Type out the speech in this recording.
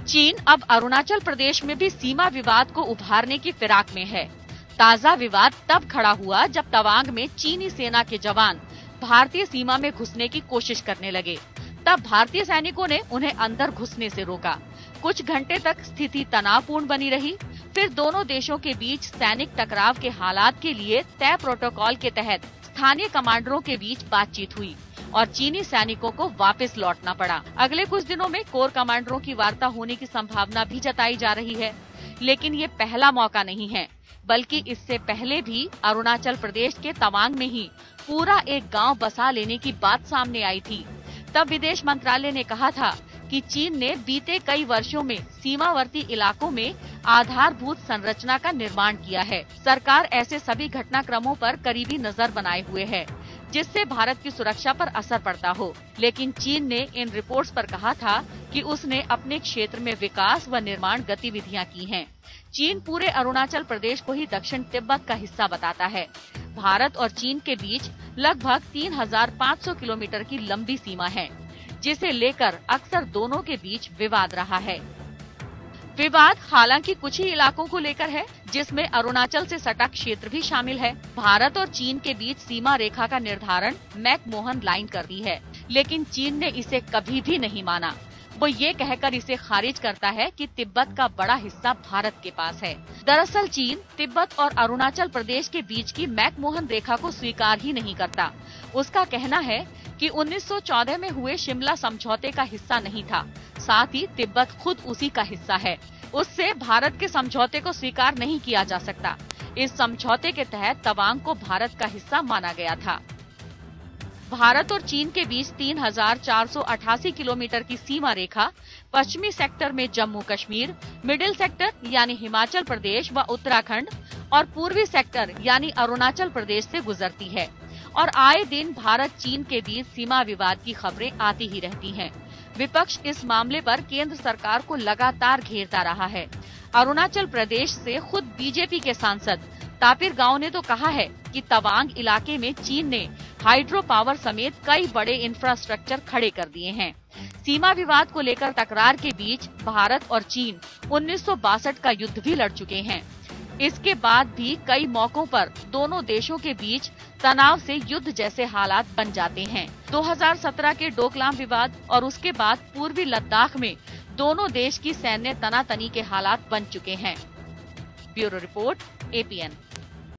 चीन अब अरुणाचल प्रदेश में भी सीमा विवाद को उभारने की फिराक में है। ताजा विवाद तब खड़ा हुआ जब तवांग में चीनी सेना के जवान भारतीय सीमा में घुसने की कोशिश करने लगे। तब भारतीय सैनिकों ने उन्हें अंदर घुसने से रोका। कुछ घंटे तक स्थिति तनावपूर्ण बनी रही। फिर दोनों देशों के बीच सैनिक टकराव के हालात के लिए तय प्रोटोकॉल के तहत स्थानीय कमांडरों के बीच बातचीत हुई और चीनी सैनिकों को वापस लौटना पड़ा। अगले कुछ दिनों में कोर कमांडरों की वार्ता होने की संभावना भी जताई जा रही है, लेकिन ये पहला मौका नहीं है, बल्कि इससे पहले भी अरुणाचल प्रदेश के तवांग में ही पूरा एक गांव बसा लेने की बात सामने आई थी। तब विदेश मंत्रालय ने कहा था कि चीन ने बीते कई वर्षों में सीमावर्ती इलाकों में आधारभूत संरचना का निर्माण किया है। सरकार ऐसे सभी घटनाक्रमों पर करीबी नजर बनाए हुए है, जिससे भारत की सुरक्षा पर असर पड़ता हो। लेकिन चीन ने इन रिपोर्ट्स पर कहा था कि उसने अपने क्षेत्र में विकास व निर्माण गतिविधियां की हैं। चीन पूरे अरुणाचल प्रदेश को ही दक्षिण तिब्बत का हिस्सा बताता है। भारत और चीन के बीच लगभग 3500 किलोमीटर की लंबी सीमा है, जिसे लेकर अक्सर दोनों के बीच विवाद रहा है। विवाद हालांकि कुछ ही इलाकों को लेकर है, जिसमें अरुणाचल से सटा क्षेत्र भी शामिल है। भारत और चीन के बीच सीमा रेखा का निर्धारण मैकमोहन लाइन करती है, लेकिन चीन ने इसे कभी भी नहीं माना। वो ये कहकर इसे खारिज करता है कि तिब्बत का बड़ा हिस्सा भारत के पास है। दरअसल चीन तिब्बत और अरुणाचल प्रदेश के बीच की मैकमोहन रेखा को स्वीकार ही नहीं करता। उसका कहना है कि 1914 में हुए शिमला समझौते का हिस्सा नहीं था, साथ ही तिब्बत खुद उसी का हिस्सा है। उससे भारत के समझौते को स्वीकार नहीं किया जा सकता। इस समझौते के तहत तवांग को भारत का हिस्सा माना गया था। भारत और चीन के बीच 3488 किलोमीटर की सीमा रेखा पश्चिमी सेक्टर में जम्मू कश्मीर, मिडिल सेक्टर यानी हिमाचल प्रदेश व उत्तराखंड और पूर्वी सेक्टर यानी अरुणाचल प्रदेश से गुजरती है। और आए दिन भारत चीन के बीच सीमा विवाद की खबरें आती ही रहती हैं। विपक्ष इस मामले पर केंद्र सरकार को लगातार घेरता रहा है। अरुणाचल प्रदेश से खुद बीजेपी के सांसद तापिर गांव ने तो कहा है कि तवांग इलाके में चीन ने हाइड्रो पावर समेत कई बड़े इंफ्रास्ट्रक्चर खड़े कर दिए हैं। सीमा विवाद को लेकर तकरार के बीच भारत और चीन 1962 का युद्ध भी लड़ चुके हैं। इसके बाद भी कई मौकों पर दोनों देशों के बीच तनाव से युद्ध जैसे हालात बन जाते हैं। 2017 के डोकलाम विवाद और उसके बाद पूर्वी लद्दाख में दोनों देश की सैन्य तनातनी के हालात बन चुके हैं। Bureau report, APN।